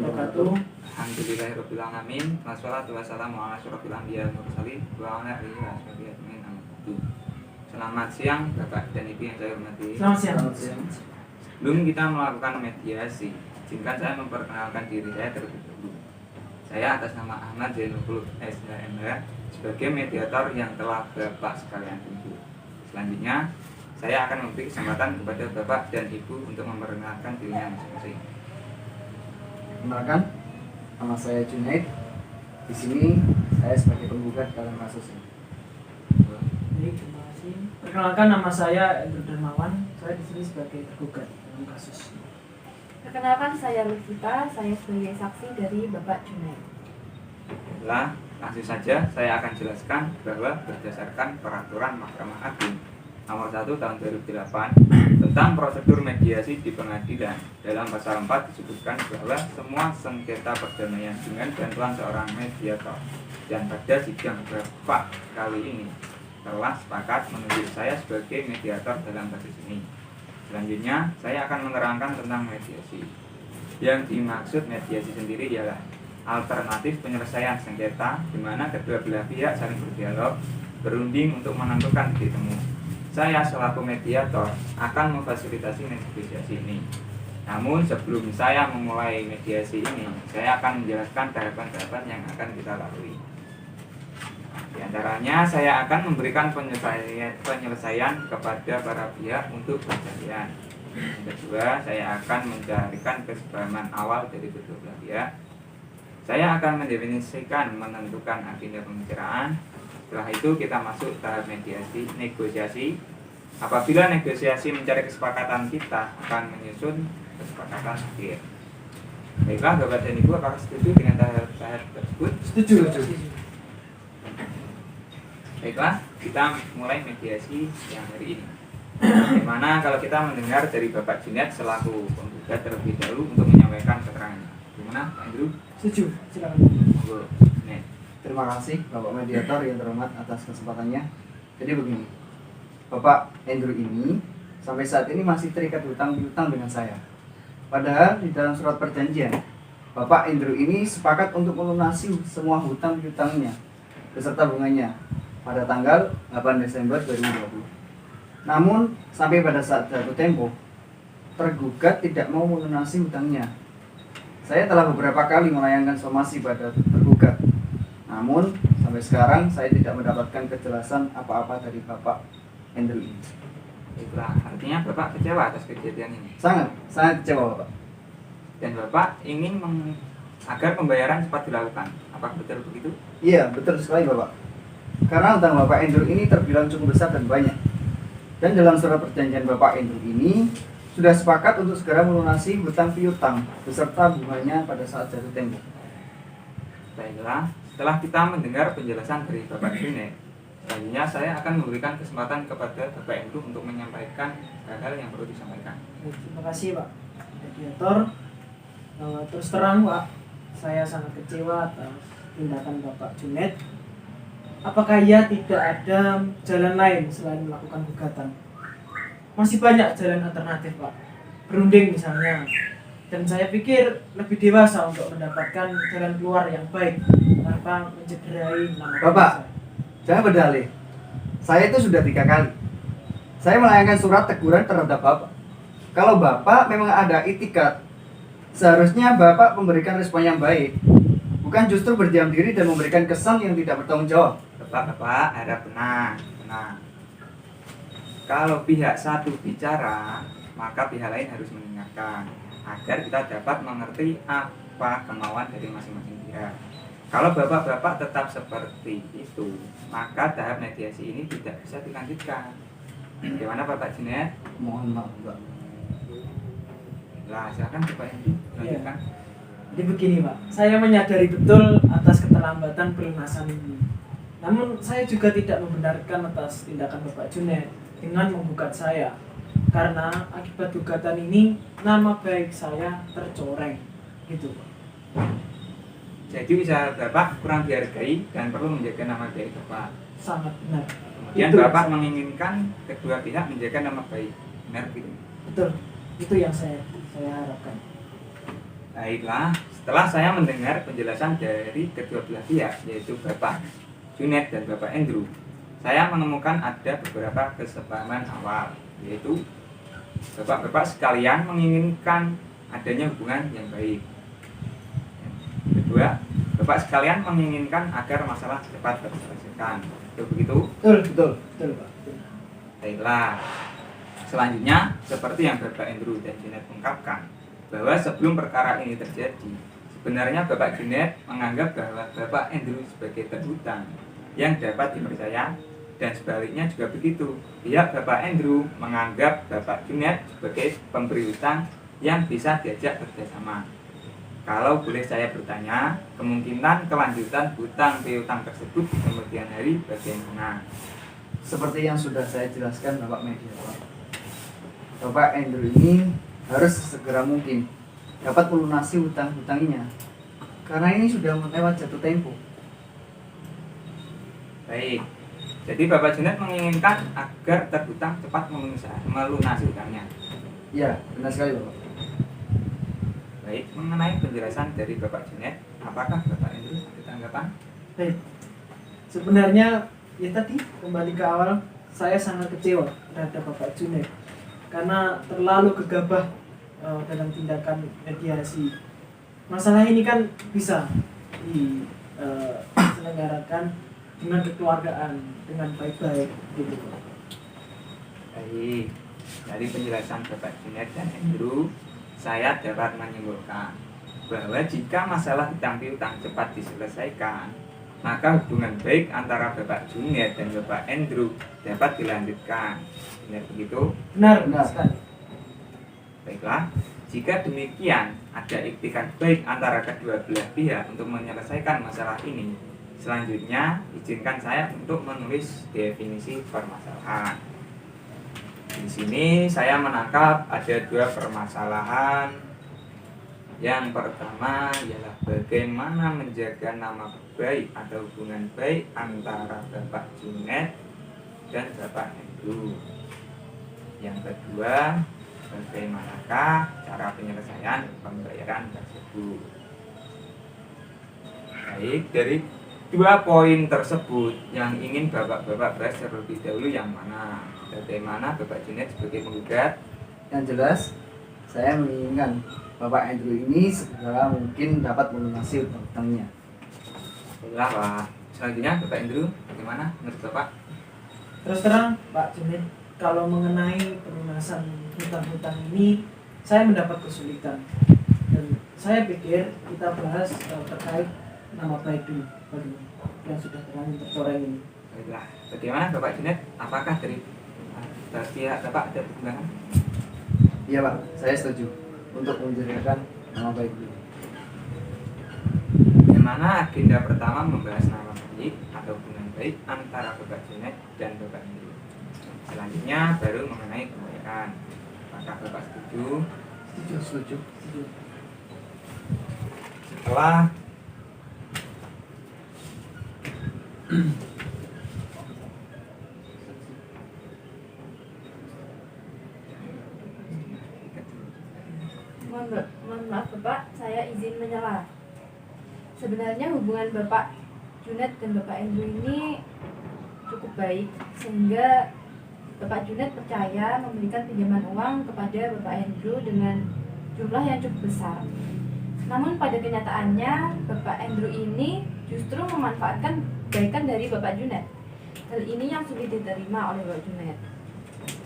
wabarakatuh. Alhamdulillahirabbil alamin. Wassalatu wassalamu ala asyrofil anbiya'i wal mursalin wa ala alihi washabihi ajmain. Selamat siang Bapak dan Ibu yang saya hormati. Selamat siang. Sebelum kita melakukan mediasi, izinkan saya memperkenalkan diri saya terlebih dahulu. Saya atas nama Ahmad Zainul SHMH sebagai mediator yang telah Bapak sekalian tunggu. Selanjutnya, saya akan memberi kesempatan kepada Bapak dan Ibu untuk memperkenalkan dirinya masing-masing. Kenalkan, nama saya Junaid. Di sini saya sebagai penggugat dalam kasus ini. Baik, terima kasih. Perkenalkan, nama saya Endro Darmawan. Saya di sini sebagai tergugat dalam kasus. Perkenalkan, saya Lutfita. Saya sebagai saksi dari Bapak Junaid. Baiklah, langsung saja saya akan jelaskan bahwa berdasarkan peraturan Mahkamah Agung Nomor 1 Tahun 2008 tentang prosedur mediasi di pengadilan, dalam pasal 4 disebutkan bahwa semua sengketa perdamaian dengan bantuan seorang mediator, dan pada sidang Bapak kali ini telah sepakat menunjuk saya sebagai mediator dalam kasus ini. Selanjutnya, saya akan menerangkan tentang mediasi. Yang dimaksud mediasi sendiri ialah alternatif penyelesaian sengketa di mana kedua belah pihak saling berdialog, berunding untuk menentukan titik temu. Saya selaku mediator akan memfasilitasi negosiasi ini. Namun sebelum saya memulai mediasi ini, saya akan menjelaskan tahapan-tahapan yang akan kita lalui. Di antaranya, saya akan memberikan penyelesaian kepada para pihak untuk perjanjian. Yang kedua, saya akan mencarikan kesepahaman awal dari kedua belah pihak. Saya akan mendefinisikan menentukan agenda pembicaraan. Setelah itu kita masuk tahap mediasi, negosiasi. Apabila negosiasi mencari kesepakatan, kita akan menyusun kesepakatan akhir. Baiklah Bapak dan Ibu, apakah setuju dengan tahap tersebut? Setuju. Baiklah, kita mulai mediasi yang hari ini. Bagaimana kalau kita mendengar dari Bapak Junaid selaku penggugat terlebih dahulu untuk menyampaikan keterangannya? Gimana Pak Andrew? Setuju, silakan. Monggo. Nih. Terima kasih Bapak Mediator yang terhormat atas kesempatannya. Jadi begini, Bapak Andrew ini sampai saat ini masih terikat hutang piutang dengan saya. Padahal di dalam surat perjanjian, Bapak Andrew ini sepakat untuk melunasi semua hutang piutangnya beserta bunganya pada tanggal 8 Desember 2020. Namun sampai pada saat jatuh tempo, tergugat tidak mau melunasi hutangnya. Saya telah beberapa kali melayangkan somasi pada tergugat. Namun sampai sekarang saya tidak mendapatkan kejelasan apa-apa dari Bapak Andrew ini. Baiklah, artinya Bapak kecewa atas kejadian ini. Sangat kecewa Bapak. Dan Bapak ingin agar pembayaran cepat dilakukan. Apakah betul begitu? Iya, betul sekali Bapak. Karena hutang Bapak Andrew ini terbilang cukup besar dan banyak. Dan dalam surat perjanjian Bapak Andrew ini sudah sepakat untuk segera melunasi hutang piutang beserta bunganya pada saat jatuh tempo. Baiklah, setelah kita mendengar penjelasan dari Bapak Junaid, selanjutnya saya akan memberikan kesempatan kepada Bapak Andrew untuk menyampaikan hal-hal yang perlu disampaikan. Baik, terima kasih Pak Mediator. Terus terang Pak, saya sangat kecewa atas tindakan Bapak Junaid. Apakah ia tidak ada jalan lain selain melakukan gugatan? Masih banyak jalan alternatif Pak, berunding misalnya. Dan saya pikir lebih dewasa untuk mendapatkan jalan keluar yang baik tanpa mencederai nama Bapak, saya. jangan berdalih. Saya itu sudah 3 kali. Saya melayangkan surat teguran terhadap Bapak. Kalau Bapak memang ada itikat, seharusnya Bapak memberikan respon yang baik, bukan justru berdiam diri dan memberikan kesan yang tidak bertanggung jawab. Bapak harap tenang. Kalau pihak satu bicara, maka pihak lain harus mendengarkan agar kita dapat mengerti apa kemauan dari masing-masing pihak. Kalau bapak-bapak tetap seperti itu, maka tahap mediasi ini tidak bisa dilanjutkan. Bagaimana Bapak Junaid? Mohon maaf, Pak. Lah, silakan Bapak yang dilanjutkan. Jadi begini Pak, saya menyadari betul atas keterlambatan pelunasan ini. Namun saya juga tidak membenarkan atas tindakan Bapak Junaid dengan menggugat saya, karena akibat gugatan ini nama baik saya tercoreng, gitu Pak. Jadi usaha Bapak kurang dihargai dan perlu menjaga nama baik Bapak. Sangat benar. Kemudian Bapak menginginkan kedua pihak menjaga nama baik. Benar gitu. Betul, itu yang saya harapkan. Baiklah, setelah saya mendengar penjelasan dari kedua belah pihak, yaitu Bapak Junet dan Bapak Andrew, saya menemukan ada beberapa kesepahaman awal, yaitu Bapak-bapak sekalian menginginkan adanya hubungan yang baik. Kedua, Bapak sekalian menginginkan agar masalah cepat terselesaikan. Itu begitu? Betul Pak. Baiklah. Selanjutnya, seperti yang Bapak Andrew dan Junet ungkapkan, bahwa sebelum perkara ini terjadi, sebenarnya Bapak Junet menganggap bahwa Bapak Andrew sebagai terhutang yang dapat dipercaya, dan sebaliknya juga begitu. Pihak Bapak Andrew menganggap Bapak Junet sebagai pemberi hutang yang bisa diajak kerjasama. Kalau boleh saya bertanya, kemungkinan kelanjutan hutang piutang tersebut di kemudian hari bagaimana? Seperti yang sudah saya jelaskan Bapak Mediator, Bapak Andrew ini harus sesegera mungkin dapat melunasi hutang-hutangnya, karena ini sudah lewat jatuh tempo. Baik, jadi Bapak Junet menginginkan agar terhutang cepat melunasi hutangnya. Ya, benar sekali Bapak. Baik, mengenai penjelasan dari Bapak Junet, apakah Bapak Andrew ada tanggapan? Baik. Sebenarnya ya tadi kembali ke awal, saya sangat kecewa terhadap Bapak Junet karena terlalu gegabah dalam tindakan mediasi. Masalah ini kan bisa diselenggarakan dengan kekeluargaan, dengan baik-baik gitu. Baik, dari penjelasan Bapak Junet dan Andrew, saya dapat menyimpulkan bahwa jika masalah hutang piutang cepat diselesaikan, maka hubungan baik antara Bapak Junet dan Bapak Andrew dapat dilanjutkan. Benar begitu? Benar Benar. sekali. Baiklah, jika demikian ada ikhtiar baik antara kedua belah pihak untuk menyelesaikan masalah ini, selanjutnya izinkan saya untuk menulis definisi permasalahan. Di sini saya menangkap ada dua permasalahan. Yang pertama ialah bagaimana menjaga nama baik atau hubungan baik antara Bapak Junet dan Bapak Andrew. Yang kedua, bagaimanakah cara penyelesaian pembayaran tersebut. Baik, dari dua poin tersebut yang ingin Bapak-bapak bahas terlebih dahulu yang mana? Bagaimana Bapak Junet sebagai penggugat? Yang jelas, saya menginginkan Bapak Andrew ini segera mungkin dapat melunasi hutang-hutangnya. Baiklah Pak. Selanjutnya Bapak Andrew, bagaimana menurut Bapak? Terus terang Pak Junet, kalau mengenai pelunasan hutang-hutang ini saya mendapat kesulitan dan saya pikir kita bahas terkait nama baik dulu yang sudah terlanjur tercoreng ini. Baiklah, bagaimana Bapak Junet? Apakah dari pihak Bapak ada pertimbangan? Iya Pak, saya setuju untuk menjadikan nama baik dulu. Yang mana agenda pertama membahas nama baik atau hubungan baik antara Bapak Junet dan Bapak Andrew. Selanjutnya baru mengenai pembayaran. Apakah Bapak setuju? Setuju. Setelah Mohon maaf Bapak, saya izin menyela. Sebenarnya hubungan Bapak Junet dan Bapak Andrew ini cukup baik sehingga Bapak Junet percaya memberikan pinjaman uang kepada Bapak Andrew dengan jumlah yang cukup besar. Namun pada kenyataannya Bapak Andrew ini justru memanfaatkan kebaikan dari Bapak Junet. Hal ini yang sulit diterima oleh Bapak Junet.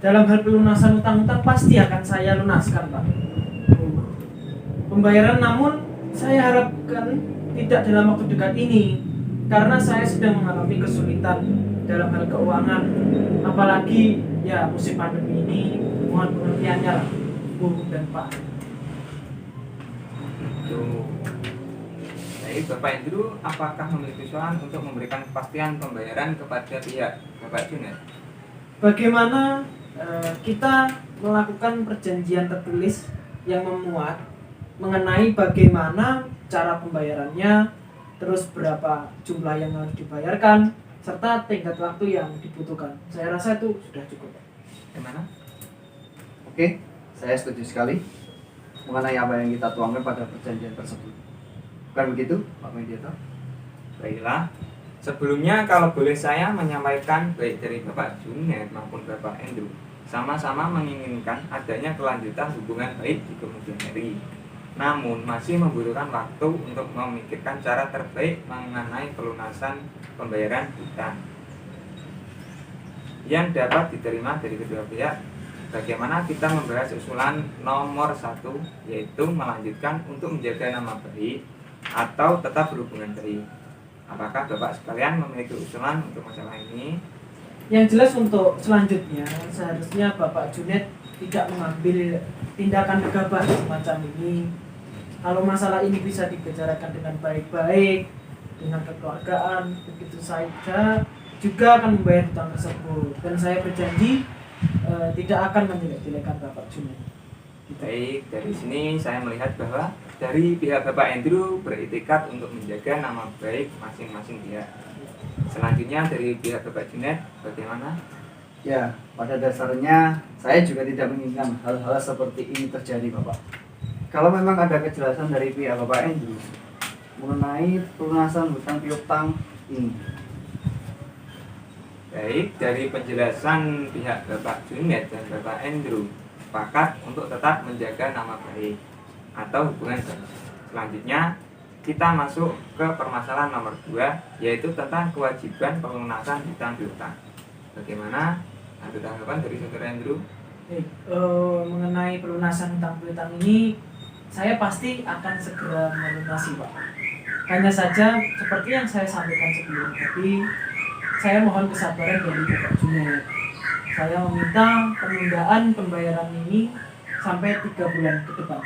Dalam hal pelunasan utang-utang pasti akan saya lunaskan Pak. Pembayaran namun saya harapkan tidak dalam waktu dekat ini karena saya sedang mengalami kesulitan dalam hal keuangan, apalagi ya musim pandemi ini. Mohon pengertiannya lah Bu dan Pak. itu, baik Bapak Andrew, apakah memiliki usulan untuk memberikan kepastian pembayaran kepada pihak Bapak Junet? Bagaimana kita melakukan perjanjian tertulis yang memuat mengenai bagaimana cara pembayarannya, terus berapa jumlah yang harus dibayarkan, serta tenggat waktu yang dibutuhkan. Saya rasa itu sudah cukup. Gimana? Oke, saya setuju sekali. mengenai apa yang kita tuangkan pada perjanjian tersebut. Bukan begitu, Pak Mediator? Baiklah, sebelumnya kalau boleh saya menyampaikan baik dari Bapak Junet maupun Bapak Andrew sama-sama menginginkan adanya kelanjutan hubungan baik di kemudian hari. Namun masih membutuhkan waktu untuk memikirkan cara terbaik mengenai pelunasan pembayaran hutang yang dapat diterima dari kedua pihak. Bagaimana kita membahas usulan nomor 1, yaitu melanjutkan untuk menjaga nama baik atau tetap berhubungan baik. Apakah Bapak sekalian memiliki usulan untuk masalah ini? Yang jelas untuk selanjutnya seharusnya Bapak Junet tidak mengambil tindakan gegabah semacam ini. Kalau masalah ini bisa dibicarakan dengan baik-baik, dengan kekeluargaan, begitu saja juga akan membayar hutang tersebut. Dan saya berjanji tidak akan menjelek-jelekan Bapak Junet. Baik, dari sini saya melihat bahwa dari pihak Bapak Andrew beritikat untuk menjaga nama baik masing-masing pihak. Selanjutnya dari pihak Bapak Junet, bagaimana? Ya, pada dasarnya saya juga tidak menginginkan hal-hal seperti ini terjadi, Bapak. Kalau memang ada kejelasan dari pihak Bapak Andrew mengenai pelunasan hutang piutang ini. Baik, dari penjelasan pihak Bapak Junet dan Bapak Andrew sepakat untuk tetap menjaga nama baik atau hubungan baik. Selanjutnya kita masuk ke permasalahan nomor 2, yaitu tentang kewajiban pelunasan hutang piutang. Bagaimana? Ada tanggapan dari Saudara Andrew? Mengenai pelunasan hutang piutang ini, saya pasti akan segera melunasi, Pak. Hanya saja seperti yang saya sampaikan sebelum tadi, saya mohon kesabaran dari Bapak Junet. Saya meminta penundaan pembayaran ini sampai 3 bulan ke depan.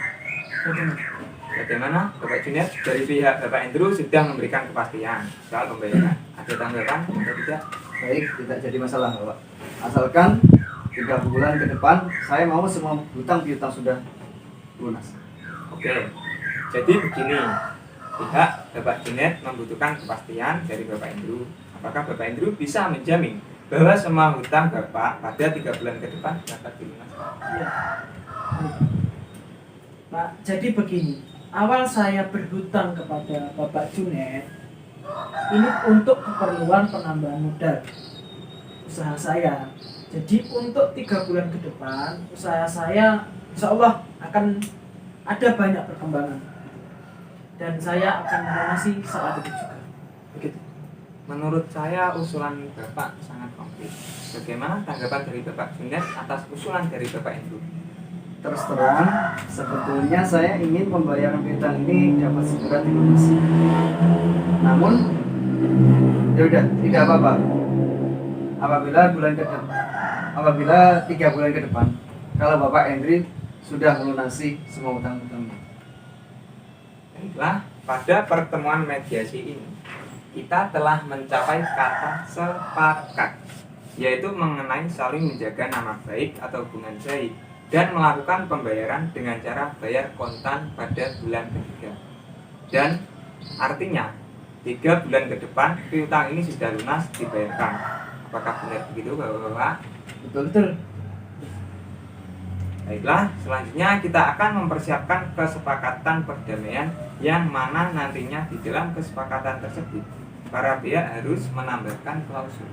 Bagaimana Bapak Junet? Dari pihak Bapak Andrew sudah memberikan kepastian soal pembayaran. Ada tanggapan atau tidak? Baik, tidak jadi masalah, Bapak. Asalkan 3 bulan ke depan, saya mau semua hutang piutang sudah lunas. Oke, jadi begini, pihak Bapak Junet membutuhkan kepastian dari Bapak Andrew. Apakah Bapak Andrew bisa menjamin bahwa semua hutang Bapak pada 3 bulan ke depan dapat dilunaskan? Ya. Pak, jadi begini, awal saya berhutang kepada Bapak Junet ini untuk keperluan penambahan modal usaha saya. Jadi untuk 3 bulan ke depan usaha saya insya Allah akan ada banyak perkembangan dan saya akan melunasi saat itu juga. Begitu. Menurut saya usulan Bapak sangat konkret. Bagaimana tanggapan dari Bapak Junet atas usulan dari Bapak Andrew? Terus terang, sebetulnya saya ingin pembayaran piutang ini dapat segera dilunasi. Namun, ya udah, tidak apa-apa. Apabila 3 bulan ke depan, kalau Bapak Andrew sudah melunasi semua utang-utangnya. Baiklah, pada pertemuan mediasi ini kita telah mencapai kata sepakat, yaitu mengenai saling menjaga nama baik atau hubungan baik dan melakukan pembayaran dengan cara bayar kontan pada bulan ketiga. Dan artinya 3 bulan ke depan piutang ini sudah lunas dibayarkan. Apakah benar begitu, Bapak-bapak? Betul-betul. Baiklah, selanjutnya kita akan mempersiapkan kesepakatan perdamaian yang mana nantinya di dalam kesepakatan tersebut para pihak harus menambahkan klausul.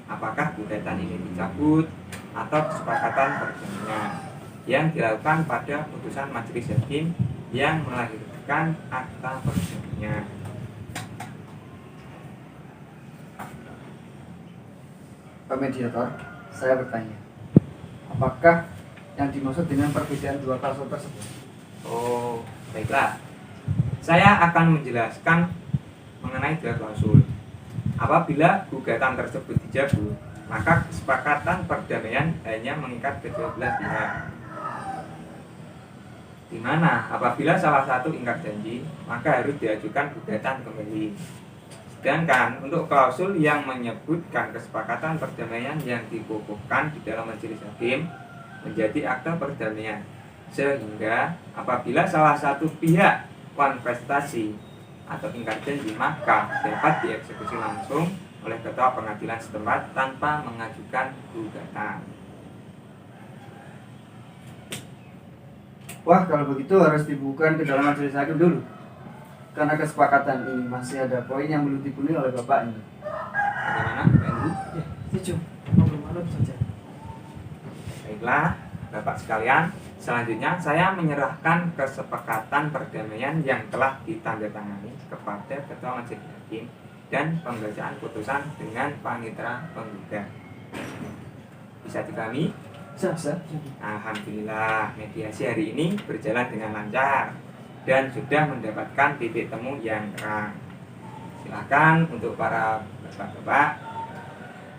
Apakah gugatan ini dicabut atau kesepakatan perdamaian yang dilakukan pada putusan majelis hakim yang melahirkan akta perdamaian. Pak Mediator, saya bertanya, apakah yang dimaksud dengan perbedaan 2 klausul tersebut? Oh, baiklah. Saya akan menjelaskan mengenai 2 klausul. Apabila gugatan tersebut dicabut, maka kesepakatan perdamaian hanya mengikat kedua belah pihak. Di mana apabila salah satu ingkar janji, maka harus diajukan gugatan kembali. Sedangkan untuk klausul yang menyebutkan kesepakatan perdamaian yang dikukuhkan di dalam majelis hakim menjadi akta perdamaian, sehingga apabila salah satu pihak konvestasi atau ingkar janji, maka dapat dieksekusi langsung oleh ketua pengadilan setempat tanpa mengajukan gugatan. Wah, kalau begitu harus dibuka ke dalam majelis hakim dulu. Karena kesepakatan ini masih ada poin yang belum dipenuhi oleh Bapak ini. Bagaimana, Pak Andrew? Ya, setuju. Ngobrol saja. Baiklah, Bapak sekalian, selanjutnya saya menyerahkan kesepakatan perdamaian yang telah ditandatangani kepada Ketua Majelis Hakim dan pembacaan putusan dengan panitera penggugat. Bisa dipahami? Sah. Alhamdulillah, mediasi hari ini berjalan dengan lancar dan sudah mendapatkan titik temu yang terang. Silakan untuk para bapak-bapak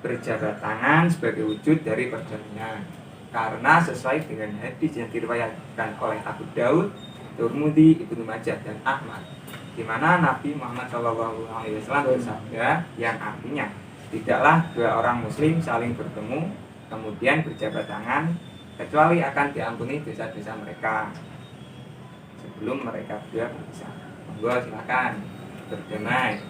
berjabat tangan sebagai wujud dari perdamaian. Karena sesuai dengan hadis yang diriwayatkan oleh Abu Daud, Tirmidzi, Ibnu Majah dan Ahmad, di mana Nabi Muhammad SAW bersabda yang artinya tidaklah dua orang muslim saling bertemu kemudian berjabat tangan kecuali akan diampuni dosa-dosa mereka sebelum mereka berdua berpisah. Monggo silakan berdamai.